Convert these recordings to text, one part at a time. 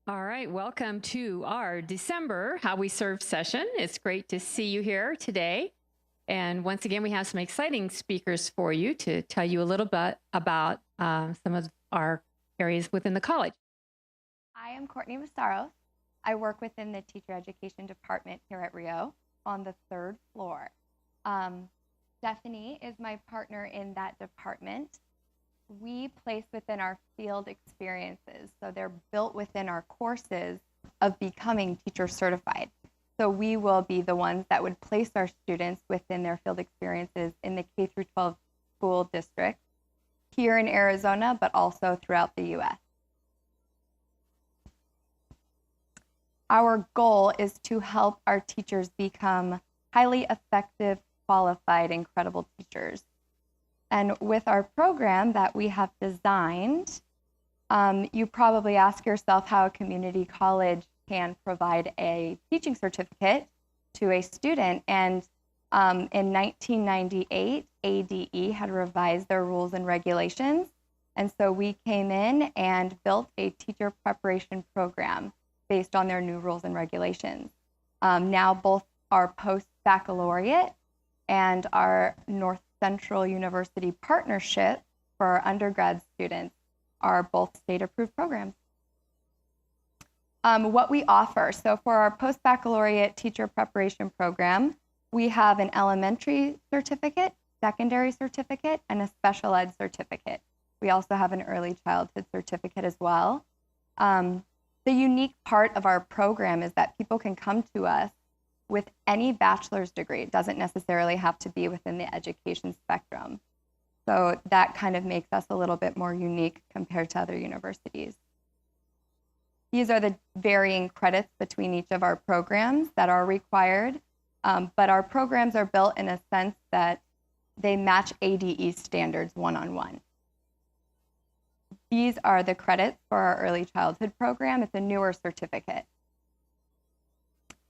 All right, welcome to our December How We Serve session. It's great to see you here today. And once again, we have some exciting speakers for you to tell you a little bit about some of our areas within the college. I am Courtney Massaro. I work within the teacher education department here at Rio on the third floor. Stephanie is my partner in that department. We place within our field experiences, so they're built within our courses of becoming teacher certified. So we will be the ones that would place our students within their field experiences in the K through 12 school district here in Arizona, but also throughout the US. Our goal is to help our teachers become highly effective, qualified, and credible teachers. And with our program that we have designed, you probably ask yourself how a community college can provide a teaching certificate to a student. And in 1998, ADE had revised their rules and regulations. And so we came in and built a teacher preparation program based on their new rules and regulations. Now both our post-baccalaureate and our North Central University partnership for our undergrad students are both state-approved programs. What we offer, so for our post-baccalaureate teacher preparation program, we have an elementary certificate, secondary certificate, and a special ed certificate. We also have an early childhood certificate as well. The unique part of our program is that people can come to us with any bachelor's degree. It doesn't necessarily have to be within the education spectrum. So that kind of makes us a little bit more unique compared to other universities. These are the varying credits between each of our programs that are required, but our programs are built in a sense that they match ADE standards one-on-one. These are the credits for our early childhood program. It's a newer certificate.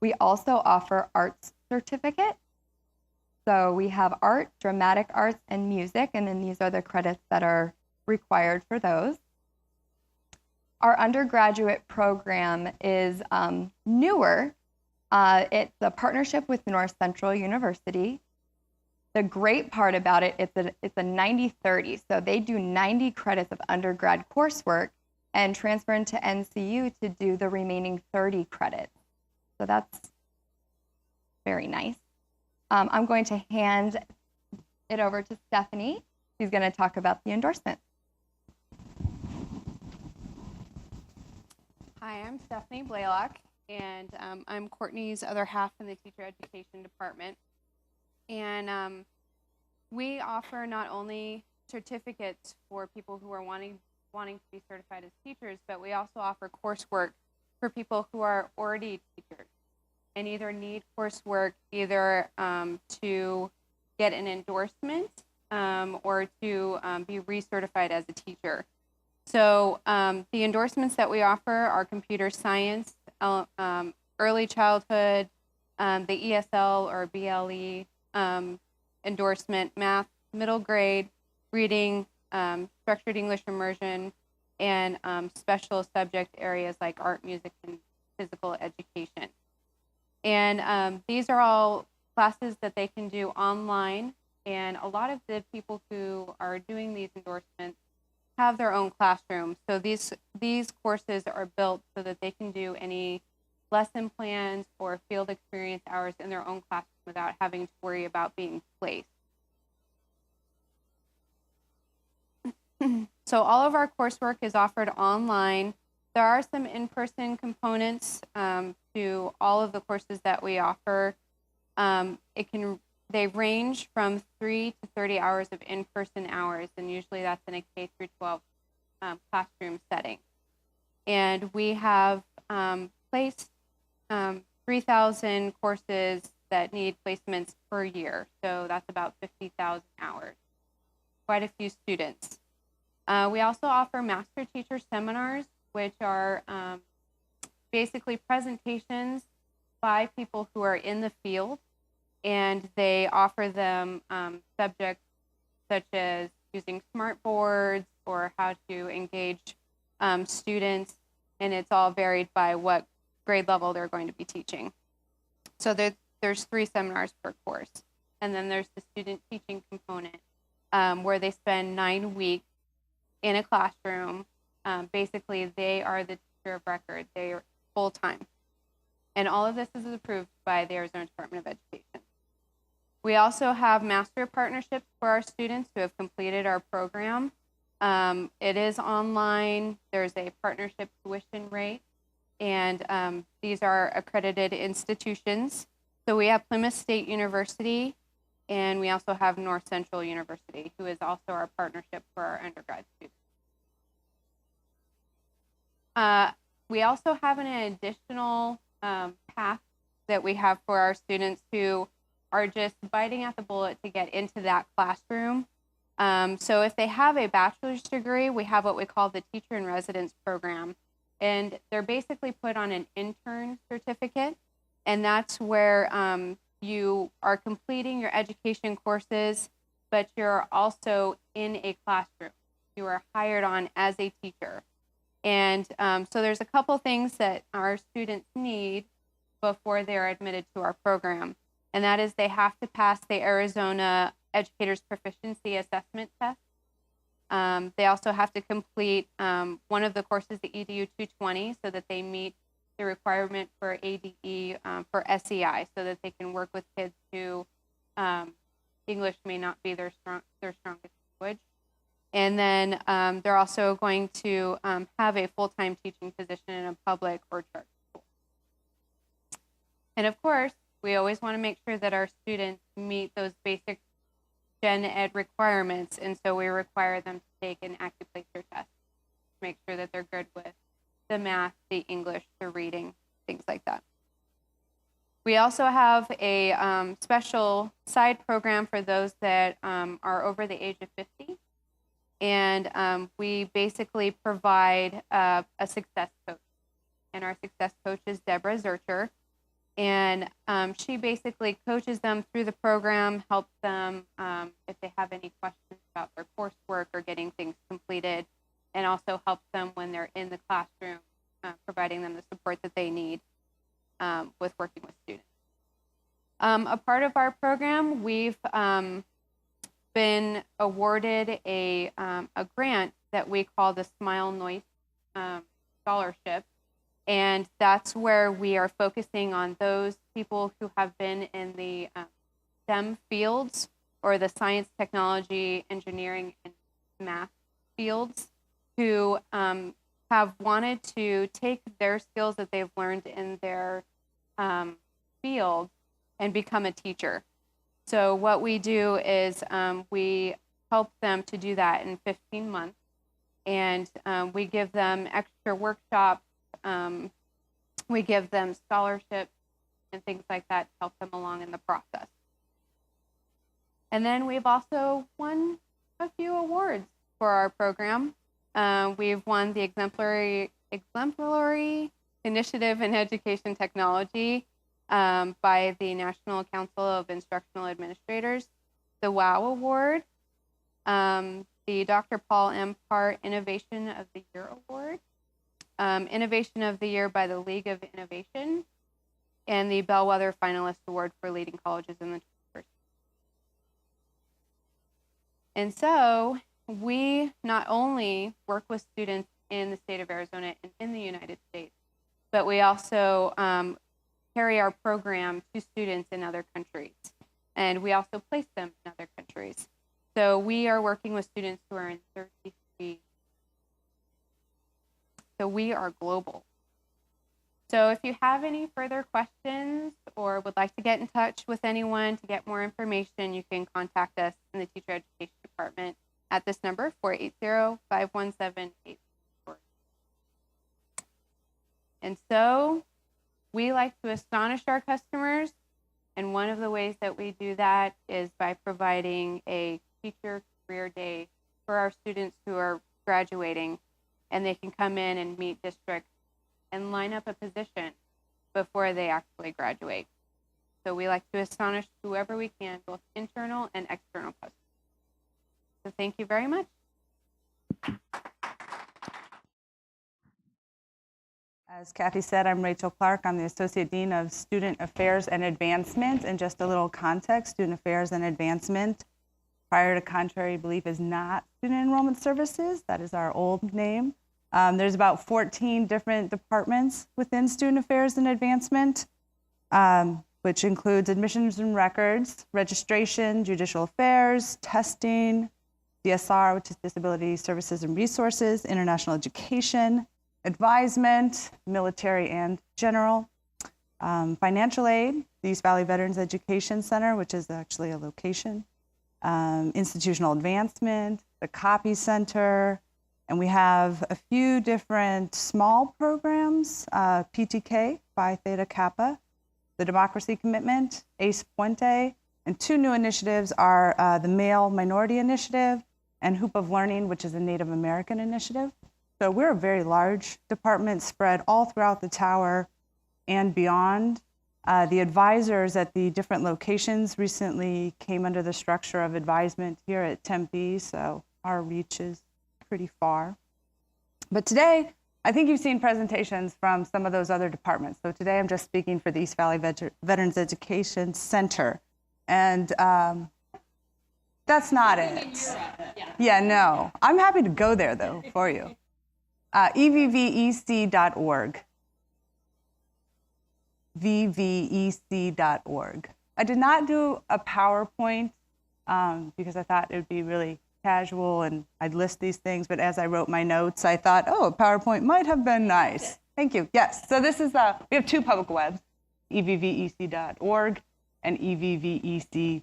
We also offer arts certificate. So we have art, dramatic arts, and music, and then these are the credits that are required for those. Our undergraduate program is newer. It's a partnership with North Central University. The great part about it, it's a 90-30. So they do 90 credits of undergrad coursework and transfer into NCU to do the remaining 30 credits. So that's very nice. I'm going to hand it over to Stephanie, who's going to talk about the endorsement. Hi, I'm Stephanie Blaylock, and I'm Courtney's other half in the teacher education department. And we offer not only certificates for people who are wanting to be certified as teachers, but we also offer coursework for people who are already teachers and either need coursework either to get an endorsement or to be recertified as a teacher. So the endorsements that we offer are computer science, early childhood, the ESL or BLE endorsement, math, middle grade, reading, structured English immersion, and special subject areas like art, music, and physical education. And these are all classes that they can do online, and a lot of the people who are doing these endorsements have their own classroom. So these courses are built so that they can do any lesson plans or field experience hours in their own classroom without having to worry about being placed. So all of our coursework is offered online. There are some in-person components to all of the courses that we offer. They range from 3 to 30 hours of in-person hours, and usually that's in a K through 12 classroom setting. And we have placed 3,000 courses that need placements per year. So that's about 50,000 hours, quite a few students. We also offer master teacher seminars, which are basically presentations by people who are in the field, and they offer them subjects such as using smart boards or how to engage students and it's all varied by what grade level they're going to be teaching. So there's 3 seminars per course. And then there's the student teaching component, where they spend 9 weeks in a classroom. Basically, they are the teacher of record. They are full-time. And all of this is approved by the Arizona Department of Education. We also have master partnerships for our students who have completed our program. It is online. There's a partnership tuition rate, and these are accredited institutions. So we have Plymouth State University, and we also have North Central University, who is also our partnership for our undergrad students. We also have an additional path that we have for our students who are just biting at the bullet to get into that classroom. So if they have a bachelor's degree, we have what we call the teacher in residence program. And they're basically put on an intern certificate. And that's where you are completing your education courses, but you're also in a classroom. You are hired on as a teacher. And so there's a couple things that our students need before they're admitted to our program. And that is they have to pass the Arizona Educators Proficiency Assessment Test. They also have to complete one of the courses, the EDU 220, so that they meet the requirement for ADE for SEI, so that they can work with kids who English may not be their strongest language. And then they're also going to have a full-time teaching position in a public or charter school. And of course, we always want to make sure that our students meet those basic gen ed requirements, and so we require them to take an Accuplacer test to make sure that they're good with the math, the English, the reading, things like that. We also have a special side program for those that are over the age of 50. And we basically provide a success coach. And our success coach is Deborah Zurcher. And she basically coaches them through the program, helps them if they have any questions about their coursework or getting things completed, and also helps them when they're in the classroom, providing them the support that they need with working with students. A part of our program, we've been awarded a grant that we call the Smile Noise Scholarship. And that's where we are focusing on those people who have been in the STEM fields, or the science, technology, engineering, and math fields, who have wanted to take their skills that they've learned in their field and become a teacher. So what we do is we help them to do that in 15 months, and we give them extra workshops. We give them scholarships and things like that to help them along in the process. And then we've also won a few awards for our program. We've won the Exemplary Initiative in Education Technology by the National Council of Instructional Administrators, the WOW Award, the Dr. Paul M. Parr Innovation of the Year Award, Innovation of the Year by the League of Innovation, and the Bellwether Finalist Award for Leading Colleges in the 21st. And so we not only work with students in the state of Arizona and in the United States, but we also carry our program to students in other countries. And we also place them in other countries. So we are working with students who are in 33. So we are global. So if you have any further questions or would like to get in touch with anyone to get more information, you can contact us in the Teacher Education Department at this number, 480-517-844. And so we like to astonish our customers, and one of the ways that we do that is by providing a teacher career day for our students who are graduating, and they can come in and meet districts and line up a position before they actually graduate. So we like to astonish whoever we can, both internal and external customers. So thank you very much. As Kathy said, I'm Rachel Clark. I'm the Associate Dean of Student Affairs and Advancement. And just a little context, Student Affairs and Advancement, prior to contrary belief, is not Student Enrollment Services. That is our old name. There's about 14 different departments within Student Affairs and Advancement, which includes admissions and records, registration, judicial affairs, testing, DSR, which is disability services and resources, international education, advisement, military and general, financial aid, the East Valley Veterans Education Center, which is actually a location, institutional advancement, the Copy Center, and we have a few different small programs, PTK, Phi Theta Kappa, the Democracy Commitment, ACE Puente, and two new initiatives are the Male Minority Initiative and Hoop of Learning, which is a Native American initiative. So we're a very large department spread all throughout the tower and beyond. The advisors at the different locations recently came under the structure of advisement here at Tempe, so our reach is pretty far. But today, I think you've seen presentations from some of those other departments. So today I'm just speaking for the East Valley Veterans Education Center. And that's not it. Yeah, no. I'm happy to go there, though, for you. EVVEC.org. VVEC.org. I did not do a PowerPoint because I thought it would be really casual and I'd list these things, but as I wrote my notes, I thought, oh, a PowerPoint might have been nice. Thank you. Yes, so this is, we have two public webs, evvec.org and evvec.edu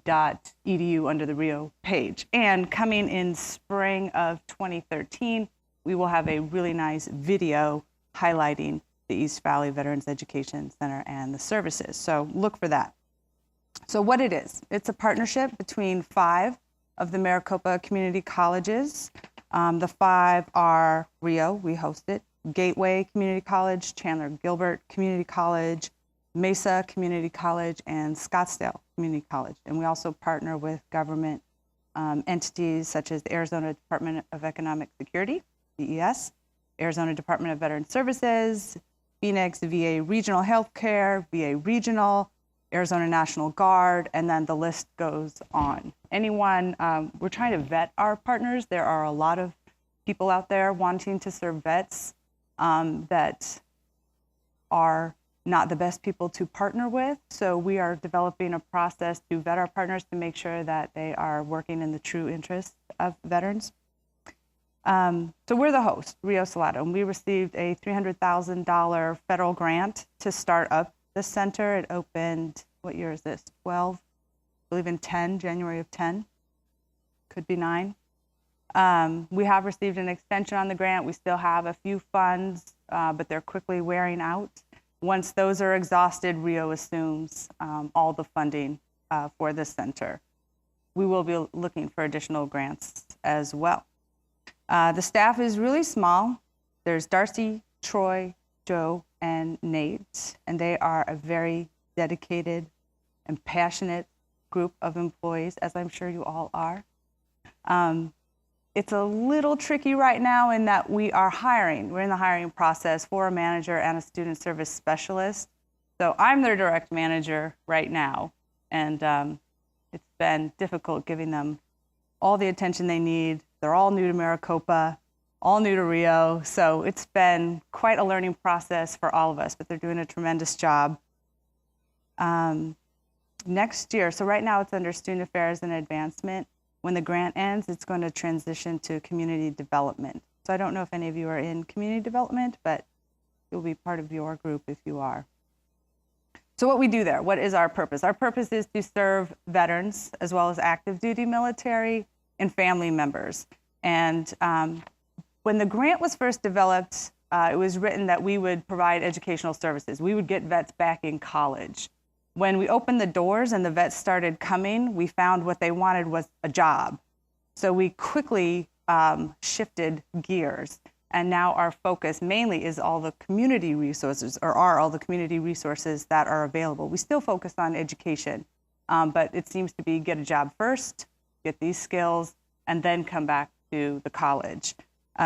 under the Rio page. And coming in spring of 2013, we will have a really nice video highlighting the East Valley Veterans Education Center and the services. So look for that. So what it is, it's a partnership between 5 of the Maricopa community colleges. The 5 are Rio, we host it, Gateway Community College, Chandler Gilbert Community College, Mesa Community College, and Scottsdale Community College. And we also partner with government entities such as the Arizona Department of Economic Security, DES, Arizona Department of Veteran Services, Phoenix VA Regional Healthcare, VA Regional, Arizona National Guard, and then the list goes on. Anyone, we're trying to vet our partners. There are a lot of people out there wanting to serve vets that are not the best people to partner with. So we are developing a process to vet our partners to make sure that they are working in the true interests of veterans. So we're the host, Rio Salado, and we received a $300,000 federal grant to start up the center. It opened, what year is this? 12, I believe in 10, January of 10, could be 9. We have received an extension on the grant. We still have a few funds, but they're quickly wearing out. Once those are exhausted, Rio assumes all the funding for the center. We will be looking for additional grants as well. The staff is really small. There's Darcy, Troy, Joe, and Nate, and they are a very dedicated and passionate group of employees, as I'm sure you all are. It's a little tricky right now in that we are hiring. We're in the hiring process for a manager and a student service specialist. So I'm their direct manager right now, and it's been difficult giving them all the attention they need. They're all new to Maricopa, all new to Rio, so it's been quite a learning process for all of us, but they're doing a tremendous job. Next year, so right now it's under Student Affairs and Advancement. When the grant ends, it's going to transition to community development. So I don't know if any of you are in community development, but you'll be part of your group if you are. So what we do there, what is our purpose? Our purpose is to serve veterans as well as active duty military and family members. And when the grant was first developed, it was written that we would provide educational services. We would get vets back in college. When we opened the doors and the vets started coming, we found what they wanted was a job. So we quickly shifted gears. And now our focus mainly is all the community resources, or are all the community resources that are available. We still focus on education, but it seems to be get a job first, get these skills, and then come back to the college.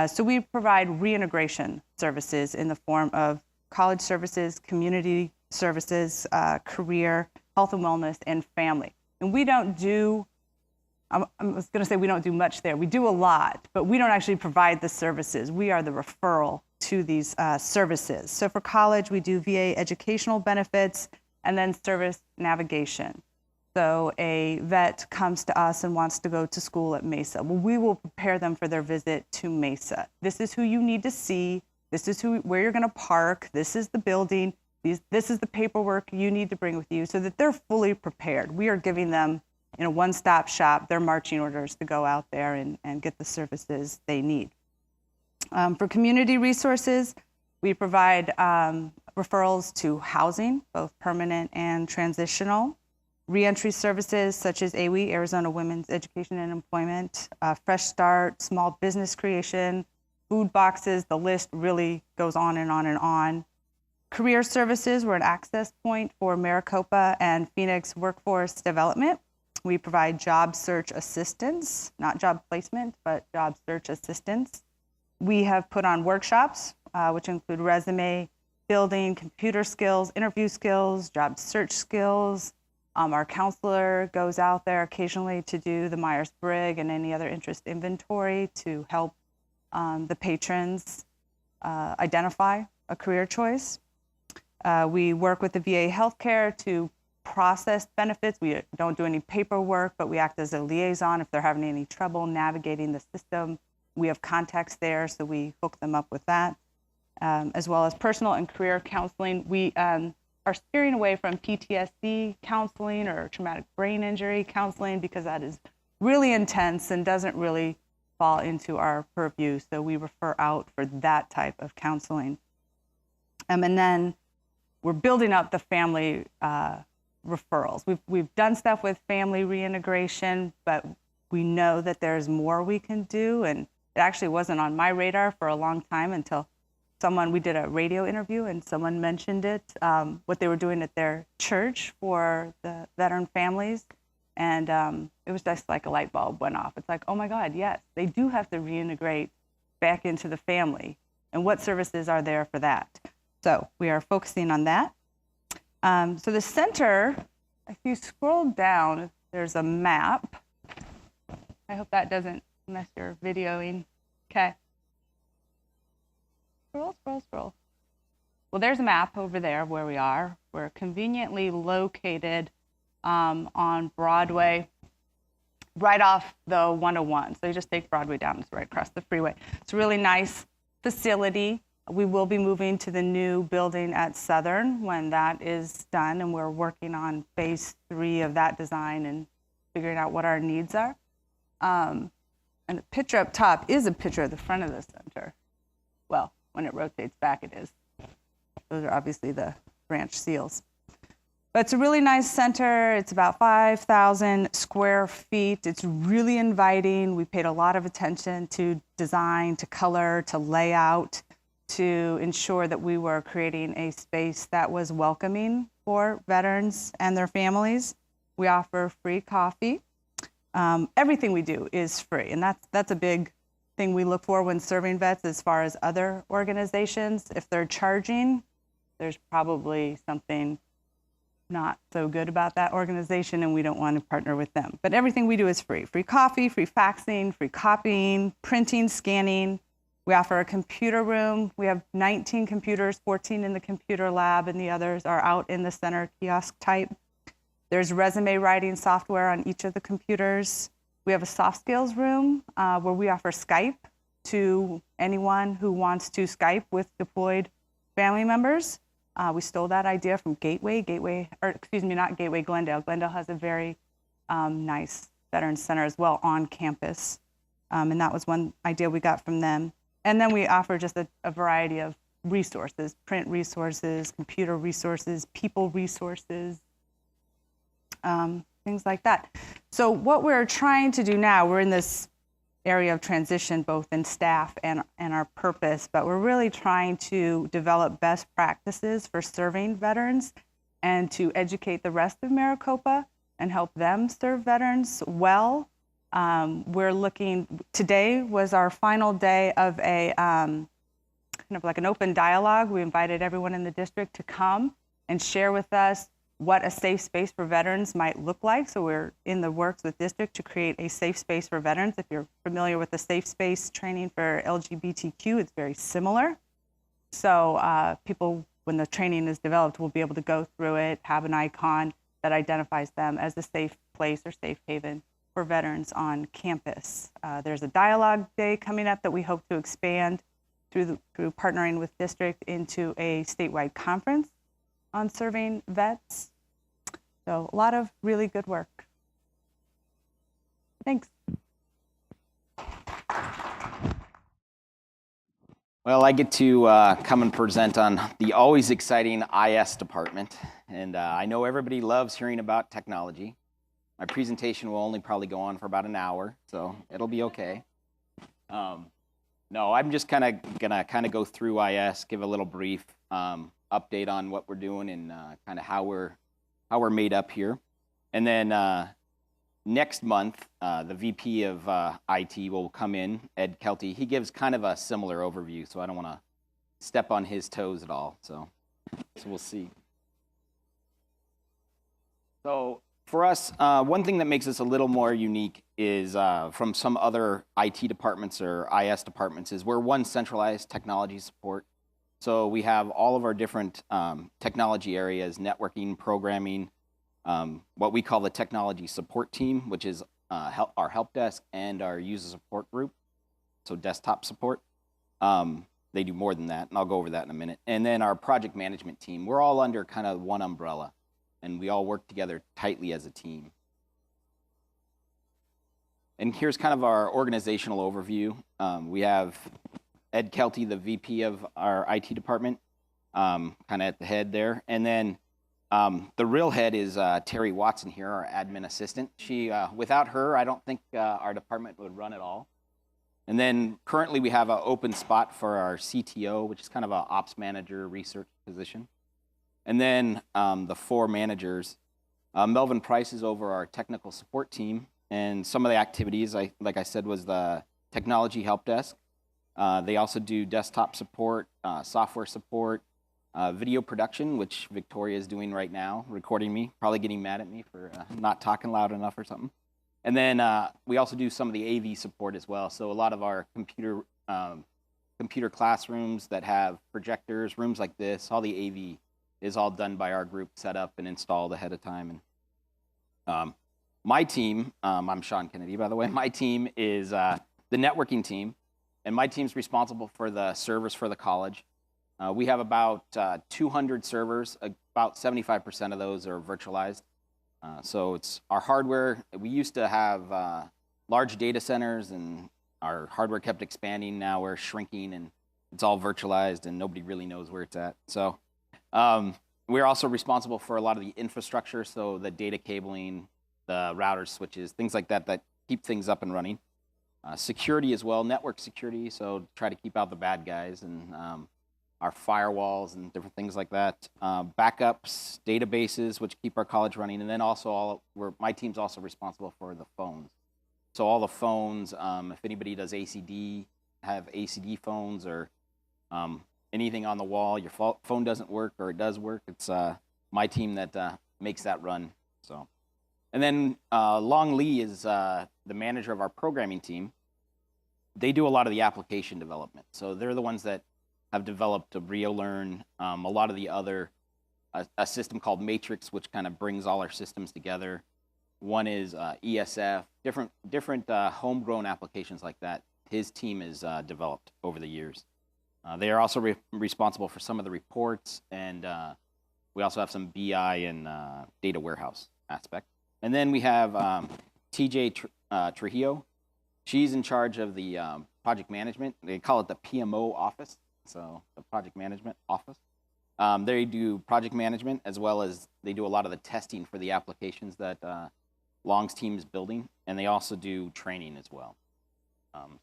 So we provide reintegration services in the form of college services, community services, career, health and wellness, and family. And we don't do, I was going to say we don't do much there. We do a lot, but we don't actually provide the services. We are the referral to these services. So for college, we do VA educational benefits and then service navigation. So a vet comes to us and wants to go to school at Mesa. Well, we will prepare them for their visit to Mesa. This is who you need to see. This is where you're going to park. This is the building. This is the paperwork you need to bring with you so that they're fully prepared. We are giving them, in a one-stop shop, their marching orders to go out there and get the services they need. For community resources, we provide referrals to housing, both permanent and transitional. Reentry services such as AWE, Arizona Women's Education and Employment, Fresh Start, small business creation, food boxes, the list really goes on and on and on. Career services, we're an access point for Maricopa and Phoenix workforce development. We provide job search assistance, not job placement, but job search assistance. We have put on workshops, which include resume building, computer skills, interview skills, job search skills. Our counselor goes out there occasionally to do the Myers-Briggs and any other interest inventory to help the patrons identify a career choice. We work with the VA healthcare to process benefits. We don't do any paperwork, but we act as a liaison if they're having any trouble navigating the system. We have contacts there, so we hook them up with that, as well as personal and career counseling. We are steering away from PTSD counseling or traumatic brain injury counseling because that is really intense and doesn't really fall into our purview. So we refer out for that type of counseling. And then we're building up the family referrals. We've done stuff with family reintegration, but we know that there's more we can do. And it actually wasn't on my radar for a long time until we did a radio interview and someone mentioned it, what they were doing at their church for the veteran families. And it was just like a light bulb went off. It's like, oh my God, yes, they do have to reintegrate back into the family. And what services are there for that? So we are focusing on that. So the center, if you scroll down, there's a map. I hope that doesn't mess your videoing. Okay. Scroll. Well, there's a map over there where we are. We're conveniently located on Broadway, right off the 101. So you just take Broadway down, it's right across the freeway. It's a really nice facility. We will be moving to the new building at Southern when that is done, and we're working on phase 3 of that design and figuring out what our needs are. And the picture up top is a picture of the front of the center. Well, when it rotates back, it is. Those are obviously the branch seals. But it's a really nice center. It's about 5,000 square feet. It's really inviting. We paid a lot of attention to design, to color, to layout, to ensure that we were creating a space that was welcoming for veterans and their families. We offer free coffee. Everything we do is free, and that's a big thing we look for when serving vets as far as other organizations. If they're charging, there's probably something not so good about that organization, and we don't want to partner with them. But everything we do is free. Free coffee, free faxing, free copying, printing, scanning. We offer a computer room. We have 19 computers, 14 in the computer lab, and the others are out in the center kiosk type. There's resume writing software on each of the computers. We have a soft skills room where we offer Skype to anyone who wants to Skype with deployed family members. We stole that idea from not Gateway, Glendale. Glendale has a very nice Veterans Center as well on campus. And that was one idea we got from them. And then we offer just a variety of resources, print resources, computer resources, people resources, things like that. So what we're trying to do now, we're in this area of transition, both in staff and our purpose, but we're really trying to develop best practices for serving veterans and to educate the rest of Maricopa and help them serve veterans well. Today was our final day of a kind of like an open dialogue. We invited everyone in the district to come and share with us what a safe space for veterans might look like. So we're in the works with district to create a safe space for veterans. If you're familiar with the safe space training for LGBTQ, it's very similar. So people, when the training is developed, will be able to go through it, have an icon that identifies them as a safe place or safe haven for veterans on campus. There's a dialogue day coming up that we hope to expand through partnering with district into a statewide conference on serving vets. So a lot of really good work. Thanks. Well, I get to come and present on the always exciting IS department. And I know everybody loves hearing about technology. My presentation will only probably go on for about an hour, so it'll be okay. No, I'm just gonna go through IS, give a little brief update on what we're doing and kind of how we're made up here. And then next month, the VP of IT will come in, Ed Kelty. He gives kind of a similar overview, so I don't want to step on his toes at all. So we'll see. So for us, one thing that makes us a little more unique is from some other IT departments or IS departments is we're one centralized technology support. So we have all of our different technology areas, networking, programming, what we call the technology support team, which is our help desk and our user support group, so desktop support. They do more than that, and I'll go over that in a minute. And then our project management team, we're all under kind of one umbrella, and we all work together tightly as a team. And here's kind of our organizational overview. We have Ed Kelty, the VP of our IT department, kind of at the head there. And then the real head is Terry Watson here, our admin assistant. She, without her, I don't think our department would run at all. And then currently we have an open spot for our CTO, which is kind of an ops manager research position. And then the 4 managers. Melvin Price is over our technical support team. And some of the activities, like I said, was the technology help desk. They also do desktop support, software support, video production, which Victoria is doing right now, recording me, probably getting mad at me for not talking loud enough or something. And then we also do some of the AV support as well. So a lot of our computer classrooms that have projectors, rooms like this, all the AV is all done by our group, set up and installed ahead of time. And my team, I'm Sean Kennedy, by the way. My team is the networking team, and my team's responsible for the servers for the college. We have about 200 servers. About 75% of those are virtualized. So it's our hardware. We used to have large data centers, and our hardware kept expanding. Now we're shrinking, and it's all virtualized, and nobody really knows where it's at. So we're also responsible for a lot of the infrastructure, so the data cabling, the routers, switches, things like that that keep things up and running. Security as well, network security, so try to keep out the bad guys, and our firewalls and different things like that. Backups, databases, which keep our college running, and then also my team's also responsible for the phones. So all the phones, if anybody does ACD, have ACD phones, or anything on the wall, your phone doesn't work or it does work, it's my team that makes that run. So, and then Long Lee is the manager of our programming team. They do a lot of the application development. So they're the ones that have developed a Rio Learn, a lot of the other, a system called Matrix, which kind of brings all our systems together. One is ESF, different homegrown applications like that. His team has developed over the years. They are also responsible for some of the reports, and we also have some BI and data warehouse aspect. And then we have TJ Trujillo. She's in charge of the project management. They call it the PMO office, so the project management office. They do project management, as well as they do a lot of the testing for the applications that Long's team is building, and they also do training as well.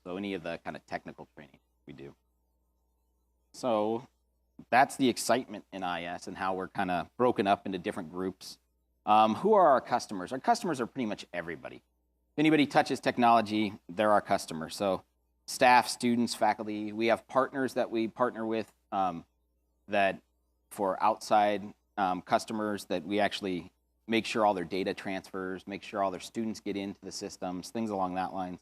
So any of the kind of technical training we do. So that's the excitement in IS and how we're kind of broken up into different groups. Who are our customers? Our customers are pretty much everybody. If anybody touches technology, they're our customer. So staff, students, faculty. We have partners that we partner with that for outside customers that we actually make sure all their data transfers, make sure all their students get into the systems, things along that line.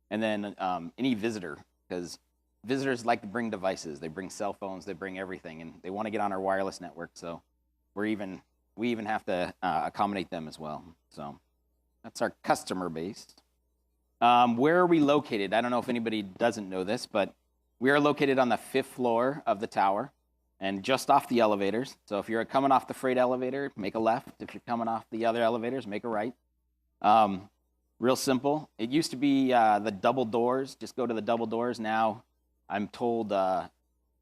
And then any visitor, because visitors like to bring devices. They bring cell phones, they bring everything, and they want to get on our wireless network. So we even have to accommodate them as well. So that's our customer base. Where are we located? I don't know if anybody doesn't know this, but we are located on the 5th floor of the tower and just off the elevators. So if you're coming off the freight elevator, make a left. If you're coming off the other elevators, make a right. Real simple. It used to be the double doors. Just go to the double doors. Now I'm told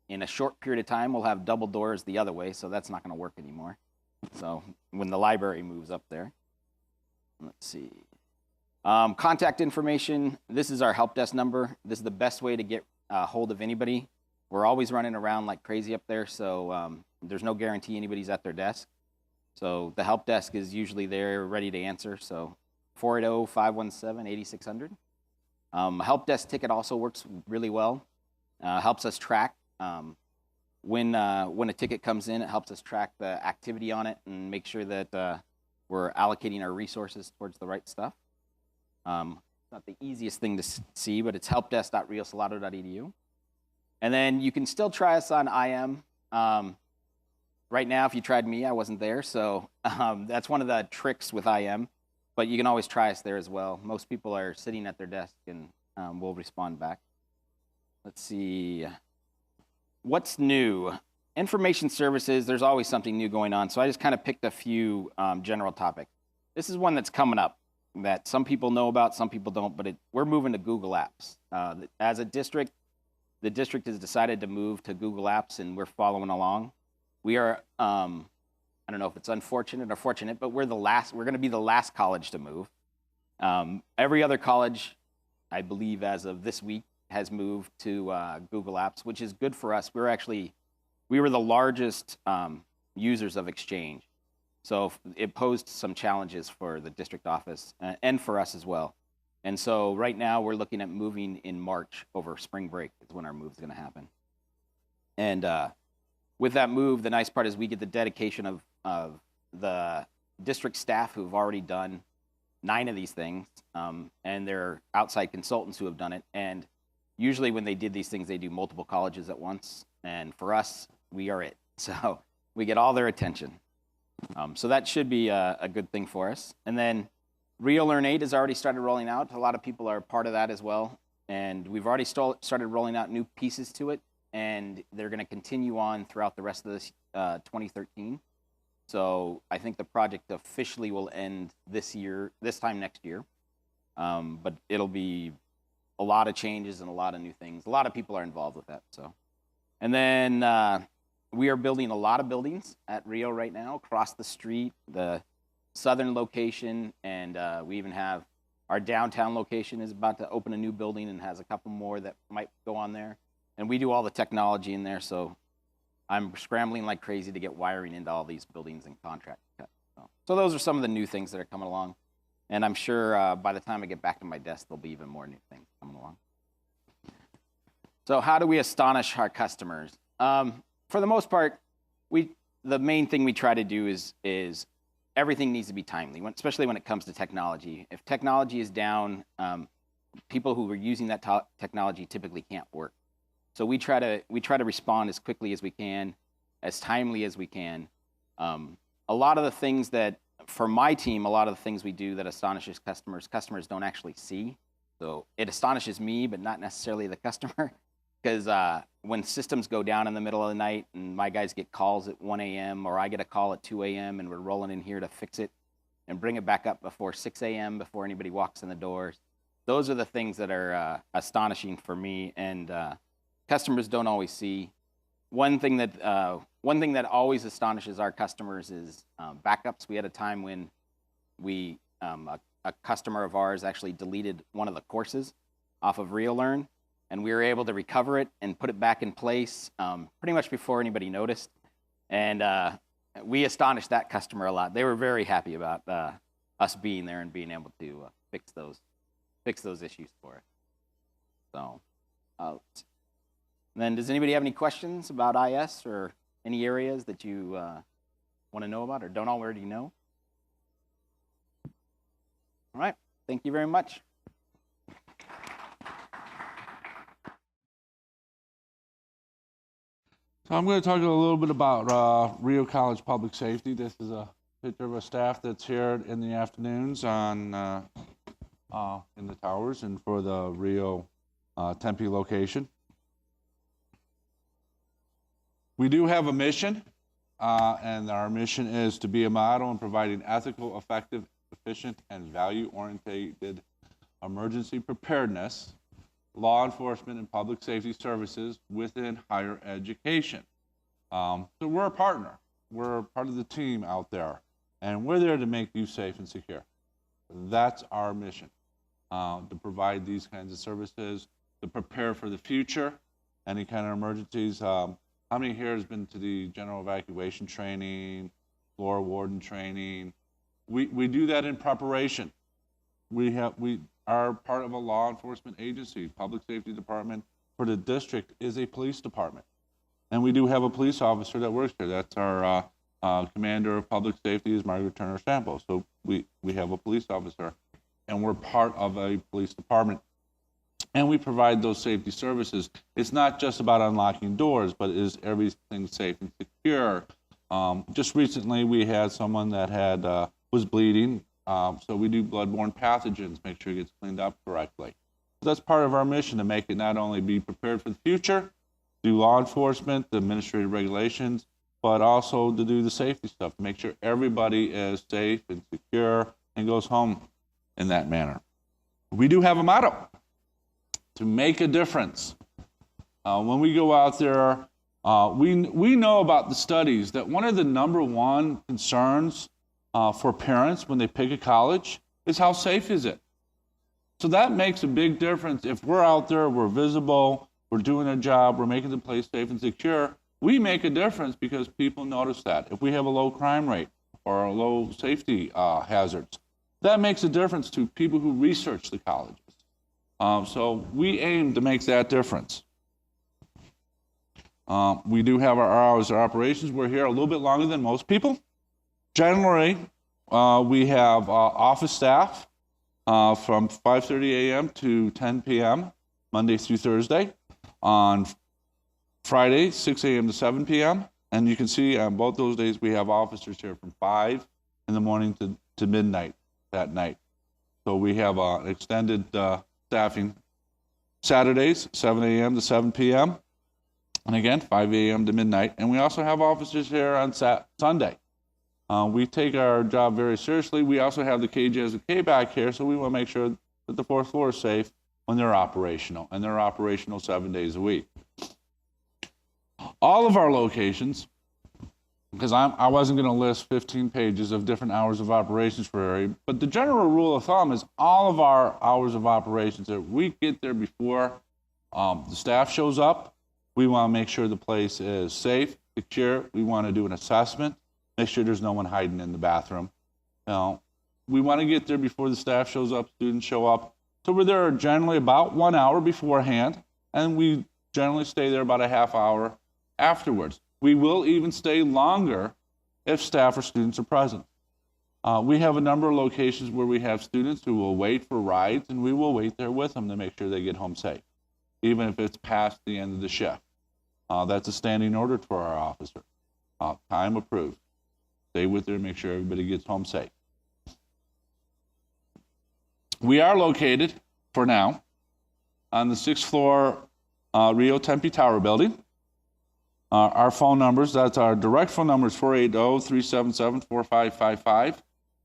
in a short period of time we'll have double doors the other way, so that's not going to work anymore. So when the library moves up there. Let's see. Contact information. This is our help desk number. This is the best way to get hold of anybody. We're always running around like crazy up there, so there's no guarantee anybody's at their desk. So the help desk is usually there ready to answer. So 480-517-8600. Help desk ticket also works really well. Helps us track when a ticket comes in. It helps us track the activity on it and make sure that we're allocating our resources towards the right stuff. It's not the easiest thing to see, but it's helpdesk.riosalado.edu. And then you can still try us on IM. Right now, if you tried me, I wasn't there, so that's one of the tricks with IM. But you can always try us there as well. Most people are sitting at their desk and we'll respond back. Let's see. What's new? Information services, there's always something new going on. So I just kind of picked a few general topics. This is one that's coming up that some people know about, some people don't, but we're moving to Google Apps. As a district, the district has decided to move to Google Apps, and we're following along. We are, I don't know if it's unfortunate or fortunate, but we're going to be the last college to move. Every other college, I believe as of this week, has moved to Google Apps, which is good for us. We were the largest users of Exchange. So it posed some challenges for the district office and for us as well. And so right now we're looking at moving in March over spring break is when our move is going to happen. And with that move, the nice part is we get the dedication of the district staff who've already done 9 of these things, and they're outside consultants who have done it. And usually when they did these things, they do multiple colleges at once. And for us, we are it. So we get all their attention. So that should be a good thing for us. And then Rio Learn 8 has already started rolling out. A lot of people are part of that as well. And we've already started rolling out new pieces to it. And they're going to continue on throughout the rest of this 2013. So I think the project officially will end this time next year. But it'll be a lot of changes and a lot of new things. A lot of people are involved with that. So, and then we are building a lot of buildings at Rio right now, across the street, the southern location, and we even have our downtown location is about to open a new building and has a couple more that might go on there. And we do all the technology in there, so I'm scrambling like crazy to get wiring into all these buildings and contract cut. So those are some of the new things that are coming along. And I'm sure by the time I get back to my desk, there'll be even more new things coming along. So how do we astonish our customers? For the most part, the main thing we try to do is everything needs to be timely, especially when it comes to technology. If technology is down, people who are using that technology typically can't work. So we try to respond as quickly as we can, as timely as we can. A lot of the things that, for my team, a lot of the things we do that astonishes customers don't actually see. So it astonishes me, but not necessarily the customer. Because when systems go down in the middle of the night and my guys get calls at 1 a.m. or I get a call at 2 a.m. and we're rolling in here to fix it and bring it back up before 6 a.m. before anybody walks in the doors, those are the things that are astonishing for me, and customers don't always see. One thing that always astonishes our customers is backups. We had a time when a customer of ours actually deleted one of the courses off of Rio Learn. And we were able to recover it and put it back in place pretty much before anybody noticed. And we astonished that customer a lot. They were very happy about us being there and being able to fix those issues for us. So And then does anybody have any questions about IS or any areas that you want to know about or don't already know? All right, thank you very much. So I'm going to talk a little bit about Rio College Public Safety. This is a picture of a staff that's here in the afternoons on in the towers and for the Rio Tempe location. We do have a mission, and our mission is to be a model in providing ethical, effective, efficient, and value-oriented emergency preparedness, law enforcement, and public safety services within higher education. So we're a partner. We're part of the team out there, and we're there to make you safe and secure. That's our mission, to provide these kinds of services, to prepare for the future, any kind of emergencies. How many here has been to the general evacuation training, floor warden training? We do that in preparation. We are part of a law enforcement agency. Public safety department for the district is a police department. And we do have a police officer that works here. That's our commander of public safety is Margaret Turner Sample. So we have a police officer, and we're part of a police department. And we provide those safety services. It's not just about unlocking doors, but is everything safe and secure? Just recently, we had someone that was bleeding. So we do bloodborne pathogens, make sure it gets cleaned up correctly. So that's part of our mission, to make it not only be prepared for the future, do law enforcement, the administrative regulations, but also to do the safety stuff, to make sure everybody is safe and secure and goes home in that manner. We do have a motto: to make a difference. When we go out there, we know about the studies that one of the number one concerns for parents when they pick a college is how safe is it. So that makes a big difference. If we're out there, we're visible, we're doing our job, we're making the place safe and secure, we make a difference because people notice that. If we have a low crime rate or a low safety hazards, that makes a difference to people who research the colleges. So we aim to make that difference. We do have our hours of operations. We're here a little bit longer than most people. Generally, we have office staff from 5:30 a.m. to 10 p.m., Monday through Thursday. On Friday, 6 a.m. to 7 p.m. And you can see on both those days we have officers here from 5 in the morning to midnight that night. So we have an extended staffing. Saturdays, 7 a.m. to 7 p.m. And again, 5 a.m. to midnight. And we also have officers here on Sunday. We take our job very seriously. We also have the KJSK back here, so we want to make sure that the fourth floor is safe when they're operational, and they're operational 7 days a week. All of our locations, because I wasn't going to list 15 pages of different hours of operations for area, but the general rule of thumb is all of our hours of operations, if we get there before the staff shows up, we want to make sure the place is safe, secure. We want to do an assessment, make sure there's no one hiding in the bathroom. We want to get there before the staff shows up, students show up. So we're there generally about 1 hour beforehand, and we generally stay there about a half hour afterwards. We will even stay longer if staff or students are present. We have a number of locations where we have students who will wait for rides, and we will wait there with them to make sure they get home safe, even if it's past the end of the shift. That's a standing order for our officer. Time approved. Stay with her and make sure everybody gets home safe. We are located, for now, on the 6th floor Rio Tempe Tower building. Our phone numbers, that's our direct phone number is 480-377-4555.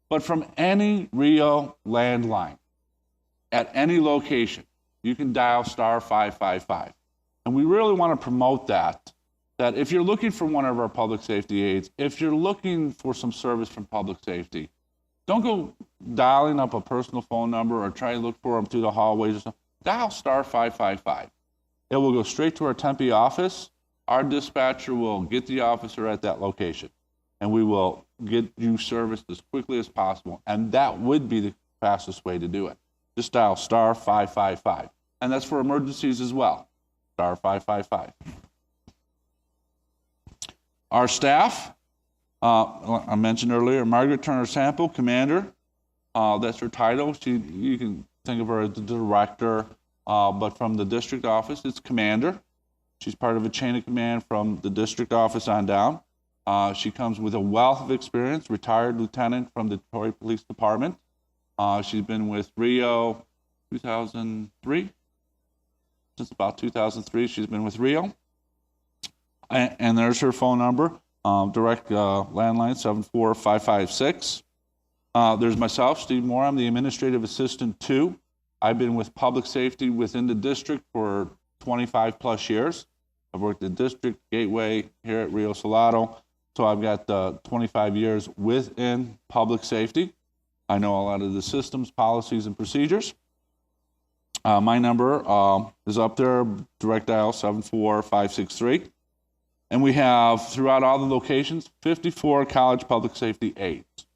But from any Rio landline, at any location, you can dial star 555. And we really want to promote that if you're looking for one of our public safety aides, if you're looking for some service from public safety, don't go dialing up a personal phone number or try to look for them through the hallways or something. Dial star 555. It will go straight to our Tempe office. Our dispatcher will get the officer at that location, and we will get you serviced as quickly as possible. And that would be the fastest way to do it. Just dial star 555. And that's for emergencies as well. star 555. Our staff, I mentioned earlier, Margaret Turner Sample, Commander. That's her title. You can think of her as the director, but from the district office, it's Commander. She's part of a chain of command from the district office on down. She comes with a wealth of experience, retired lieutenant from the Detroit Police Department. She's been with Rio 2003. Since about 2003, she's been with Rio. And there's her phone number, direct landline 74556. There's myself, Steve Moore. I'm the administrative assistant too. I've been with public safety within the district for 25 plus years. I've worked at district, gateway, here at Rio Salado. So I've got 25 years within public safety. I know a lot of the systems, policies, and procedures. My number is up there, direct dial 74563. And we have, throughout all the locations, 54 college public safety aides.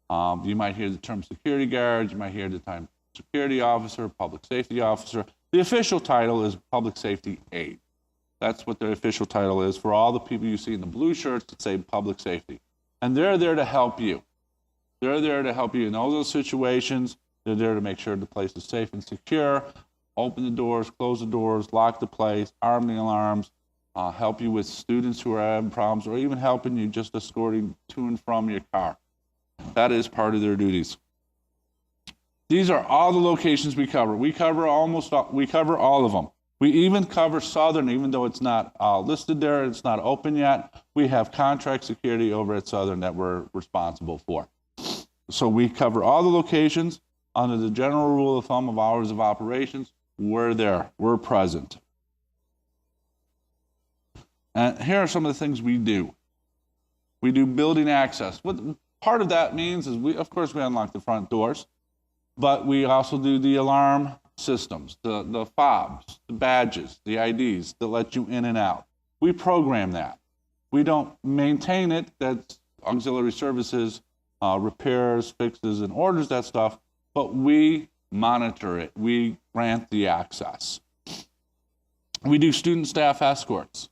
You might hear the term security guard, you might hear the term security officer, public safety officer. The official title is public safety aide. That's what the official title is for all the people you see in the blue shirts that say public safety. And they're there to help you. They're there to help you in all those situations. They're there to make sure the place is safe and secure, open the doors, close the doors, lock the place, arm the alarms, help you with students who are having problems, or even helping you just escorting to and from your car. That is part of their duties. These are all the locations we cover. We cover all of them. We even cover Southern, even though it's not listed there, it's not open yet. We have contract security over at Southern that we're responsible for. So we cover all the locations under the general rule of thumb of hours of operations. We're there, we're present. And here are some of the things we do. We do building access. What part of that means is we unlock the front doors, but we also do the alarm systems, the fobs, the badges, the IDs that let you in and out. We program that. We don't maintain it. That's auxiliary services, repairs, fixes, and orders that stuff, but we monitor it. We grant the access. We do student staff escorts.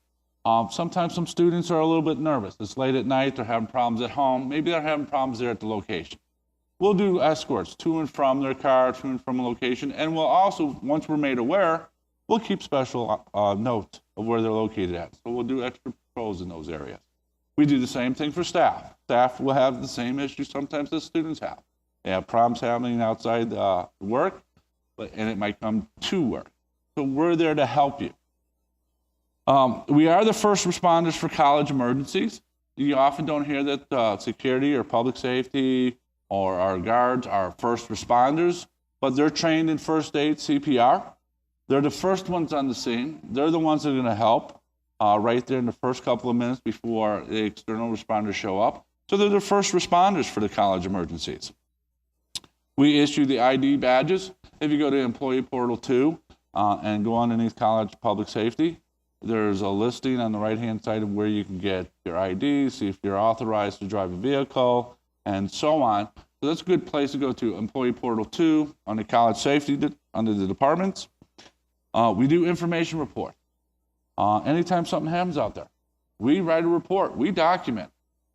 Sometimes some students are a little bit nervous. It's late at night, they're having problems at home. Maybe they're having problems there at the location. We'll do escorts to and from their car, to and from a location, and we'll also, once we're made aware, we'll keep special note of where they're located at. So we'll do extra patrols in those areas. We do the same thing for staff. Staff will have the same issues sometimes that students have. They have problems happening outside work, and it might come to work. So we're there to help you. We are the first responders for college emergencies. You often don't hear that security or public safety or our guards are first responders, but they're trained in first aid, CPR. They're the first ones on the scene. They're the ones that are going to help right there in the first couple of minutes before the external responders show up. So they're the first responders for the college emergencies. We issue the ID badges. If you go to Employee Portal 2 and go underneath College Public Safety, there's a listing on the right-hand side of where you can get your ID, see if you're authorized to drive a vehicle, and so on. So that's a good place to go to, Employee Portal 2 under College Safety, under the departments. We do information report. Anytime something happens out there, we write a report, we document.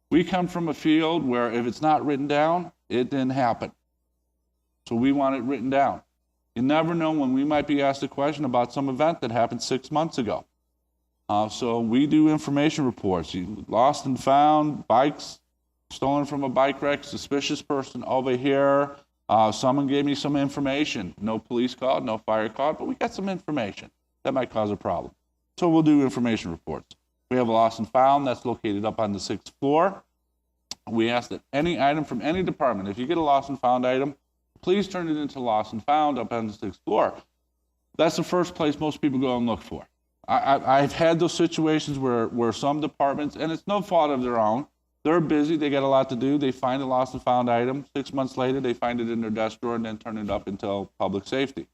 We come from a field where if it's not written down, it didn't happen. So we want it written down. You never know when we might be asked a question about some event that happened 6 months ago. So we do information reports. Lost and found, bikes stolen from a bike wreck, suspicious person over here. Someone gave me some information. No police called, no fire called, but we got some information. That might cause a problem. So we'll do information reports. We have a lost and found that's located up on the 6th floor. We ask that any item from any department, if you get a lost and found item, please turn it into lost and found up on the 6th floor. That's the first place most people go and look for. I've had those situations where some departments, and it's no fault of their own, they're busy, they got a lot to do, they find a lost and found item, 6 months later they find it in their desk drawer and then turn it up until public safety.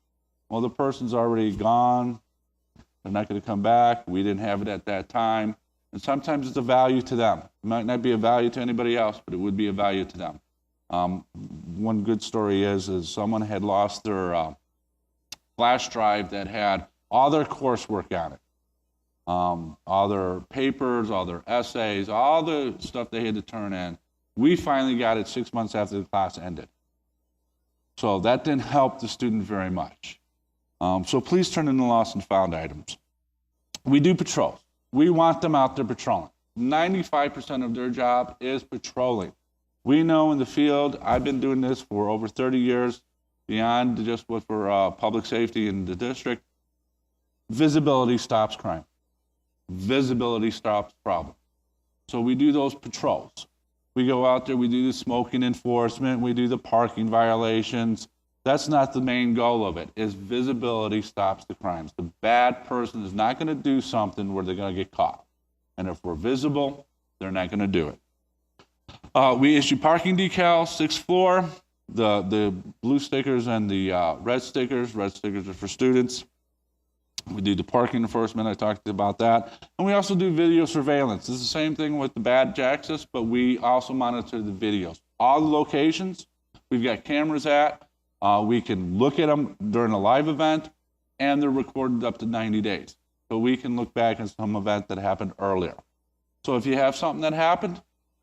Well, the person's already gone, they're not going to come back, we didn't have it at that time, and sometimes it's a value to them. It might not be a value to anybody else, but it would be a value to them. One good story is someone had lost their flash drive that had all their coursework on it. all their papers, all their essays, all the stuff they had to turn in. We finally got it 6 months after the class ended. So that didn't help the student very much. So please turn in the lost and found items. We do patrols. We want them out there patrolling. 95% of their job is patrolling. We know in the field, I've been doing this for over 30 years, beyond just what for public safety in the district. Visibility stops crime. Visibility stops problem. So we do those patrols. We go out there, we do the smoking enforcement, we do the parking violations. That's not the main goal of it, is visibility stops the crimes. The bad person is not going to do something where they're going to get caught. And if we're visible, they're not going to do it. We issue parking decals, 6th floor, the blue stickers and the red stickers. Red stickers are for students. We do the parking enforcement, I talked about that. And we also do video surveillance. It's the same thing with the badge access, but we also monitor the videos. All the locations we've got cameras at, we can look at them during a live event, and they're recorded up to 90 days. So we can look back at some event that happened earlier. So if you have something that happened,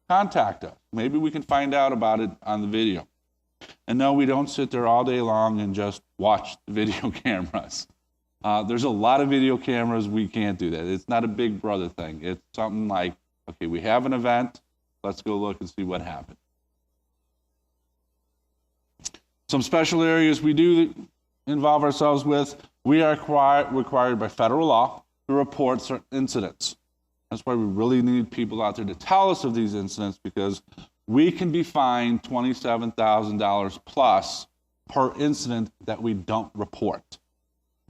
contact us. Maybe we can find out about it on the video. And no, we don't sit there all day long and just watch the video cameras. There's a lot of video cameras. We can't do that. It's not a Big Brother thing. It's something like, okay, we have an event. Let's go look and see what happened. Some special areas we do involve ourselves with. We are required by federal law to report certain incidents. That's why we really need people out there to tell us of these incidents, because we can be fined $27,000 plus per incident that we don't report.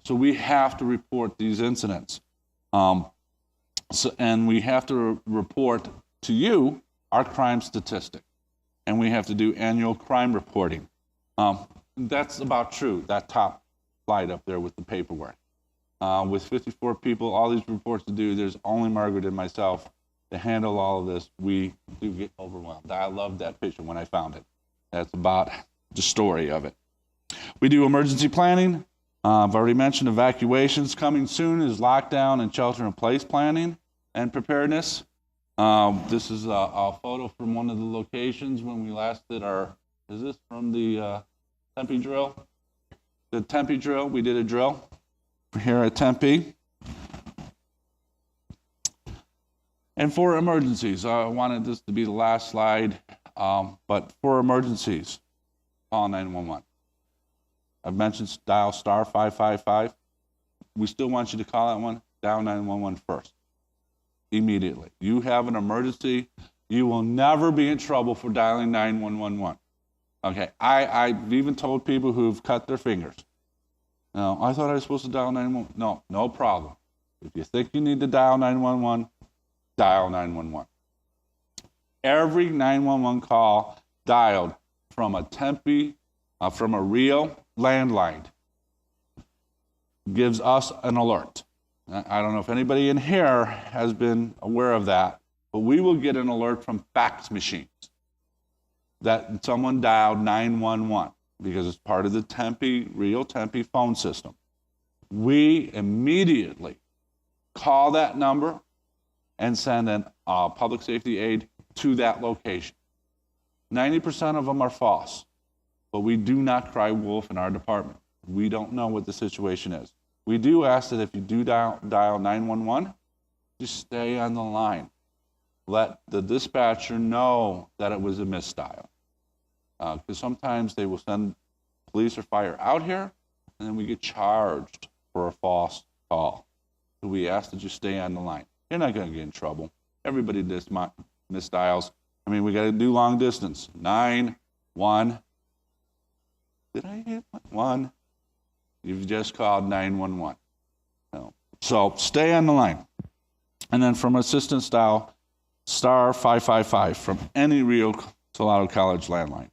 So we have to report these incidents. And we have to report to you our crime statistic. And we have to do annual crime reporting. That's about true, that top slide up there with the paperwork. With 54 people, all these reports to do, there's only Margaret and myself to handle all of this. We do get overwhelmed. I loved that picture when I found it. That's about the story of it. We do emergency planning. I've already mentioned evacuations. Coming soon is lockdown and shelter-in-place planning and preparedness. This is a photo from one of the locations when we last did our, is this from the Tempe drill? The Tempe drill, we did a drill here at Tempe. And for emergencies, I wanted this to be the last slide, but for emergencies, call 911. I've mentioned dial star 555. We still want you to call that one, dial 911 first, immediately. You have an emergency, you will never be in trouble for dialing 911. Okay, I've even told people who've cut their fingers. No, I thought I was supposed to dial 911. No, no problem. If you think you need to dial 911, dial 911. Every 911 call dialed from a Tempe, from a Rio landline gives us an alert. I don't know if anybody in here has been aware of that, but we will get an alert from fax machines that someone dialed 911 because it's part of the Tempe, Rio Tempe phone system. We immediately call that number and send an public safety aide to that location. 90% of them are false, but we do not cry wolf in our department. We don't know what the situation is. We do ask that if you do dial 911, just stay on the line. Let the dispatcher know that it was a misdial. Because sometimes they will send police or fire out here, and then we get charged for a false call. So we ask that you stay on the line. You're not going to get in trouble. Everybody does misdials. I mean, we got to do long distance. 9-1. Did I hit 1? You've just called 911. No. So stay on the line. And then from assistance dial, star 555 from any Rio Salado College landline.